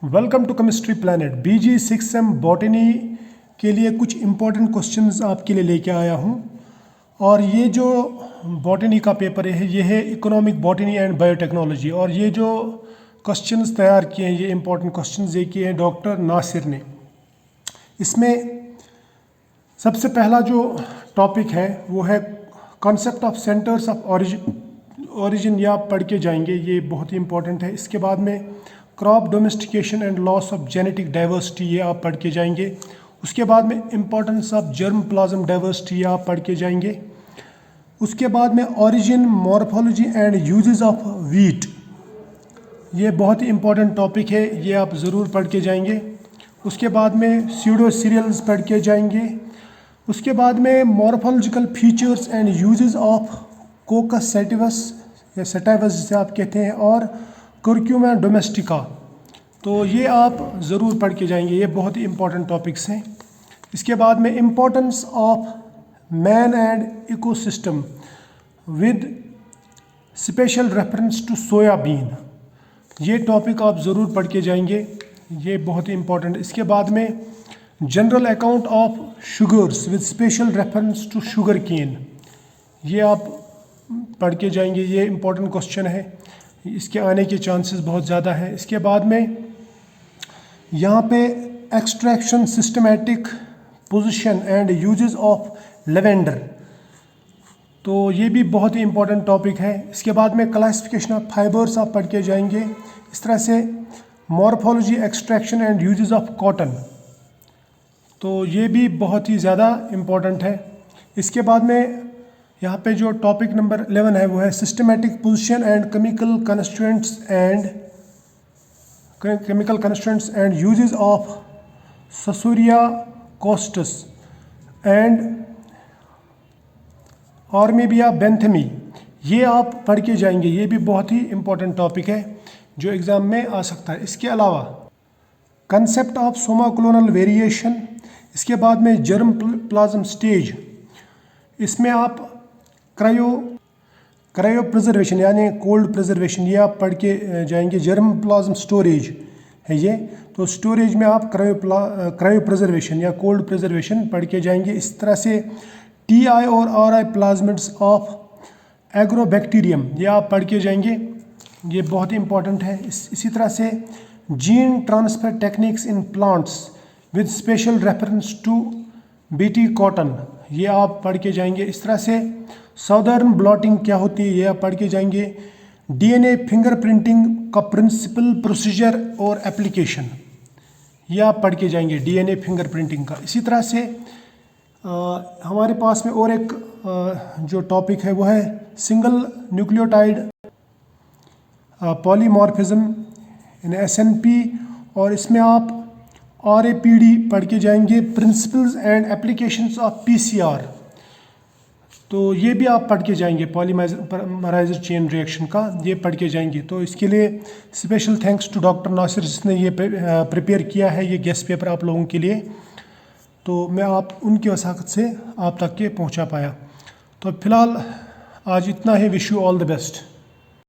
Welcome to chemistry planet. BG 6M botany के लिए कुछ इम्पोर्टेंट क्वेश्चंस आपके लिए लेके आया हूँ। और ये जो बॉटनी का पेपर है ये है इकोनॉमिक बॉटनी एंड बायोटेक्नोलॉजी। और ये जो क्वेश्चंस तैयार किए हैं, ये इम्पोर्टेंट क्वेश्चंस ये किए हैं डॉक्टर नासिर ने। इसमें सबसे पहला जो टॉपिक है वो है concept of centres of origin ये आप पढ़ के जाएंगे, ये बहुत ही इंपॉर्टेंट है। इसके बाद में crop domestication and loss of genetic diversity ये आप पढ़ के जाएंगे। उसके बाद में importance of germ plasm diversity ये आप पढ़ के जाएंगे। उसके बाद में origin, morphology and uses of wheat, ये बहुत ही इंपॉर्टेंट टॉपिक है, ये आप ज़रूर पढ़ के जाएंगे। उसके बाद में स्यूडो सीरियल्स पढ़ के जाएंगे। उसके बाद में morphological features and uses of कोकस sativus या सैटिवस जिसे आप कहते हैं, और कुरक्यूमा डोमेस्टिका, तो ये आप ज़रूर पढ़ के जाएंगे, ये बहुत ही इंपॉर्टेंट टॉपिक्स हैं। इसके बाद में importance of man and ecosystem with special reference to soybean, ये टॉपिक आप ज़रूर पढ़ के जाएंगे, ये बहुत ही इंपॉर्टेंट। इसके बाद में general account of sugars with special reference to sugar cane, ये आप पढ़ के जाएंगे, ये इंपॉर्टेंट क्वेश्चन है, इसके आने के चांसेस बहुत ज़्यादा है। इसके बाद में यहाँ पे extraction, systematic position and uses of lavender, तो ये भी बहुत ही इंपॉर्टेंट टॉपिक है। इसके बाद में क्लासिफिकेशन ऑफ फाइबर्स आप पढ़ के जाएंगे। इस तरह से morphology, extraction and uses of cotton, तो ये भी बहुत ही ज़्यादा इम्पॉर्टेंट है। इसके बाद में यहाँ पे जो टॉपिक नंबर 11 है वो है systematic position and chemical constraints and uses of Saussurea costus and Arnebia benthamii, ये आप पढ़ के जाएंगे, ये भी बहुत ही इंपॉर्टेंट टॉपिक है जो एग्ज़ाम में आ सकता है। इसके अलावा कंसेप्ट ऑफ सोमाक्लोनल वेरिएशन, इसके बाद में जर्म प्लाज्म स्टेज, इसमें आप क्रायो प्रिजर्वेशन यानी कोल्ड प्रिजर्वेशन ये आप पढ़ के जाएंगे। जर्म प्लाज्म स्टोरेज है ये, तो स्टोरेज में आप क्रायो प्रिजर्वेशन या कोल्ड प्रिजर्वेशन पढ़ के जाएंगे। इस तरह से TI और RI प्लाज्मिड्स ऑफ एग्रोबैक्टीरियम, ये आप पढ़ के जाएंगे, ये बहुत ही इंपॉर्टेंट है। इसी तरह से gene transfer techniques in plants with special reference to BT cotton, ये आप पढ़ के जाएंगे। इस तरह से साउदर्न ब्लॉटिंग क्या होती है ये आप पढ़ के जाएंगे। DNA फिंगरप्रिंटिंग का प्रिंसिपल, प्रोसीजर और एप्लीकेशन, ये आप पढ़ के जाएंगे DNA फिंगरप्रिंटिंग का। इसी तरह से हमारे पास में और एक जो टॉपिक है वो है सिंगल न्यूक्लियोटाइड पॉलीमॉर्फिज्म इन SNP, और इसमें आप RAPD पढ़ के जाएंगे, principles and applications of PCR, तो ये भी आप पढ़ के जाएंगे। पॉलीमराइज्ड चेन रिएक्शन का ये पढ़ के जाएंगे। तो इसके लिए special thanks to doctor Nasir जिसने ये प्रिपेयर किया है, ये गेस्ट पेपर आप लोगों के लिए, तो मैं आप उनकी वसाखत से आप तक के पहुंचा पाया। तो फिलहाल आज इतना ही। Wish you all the best.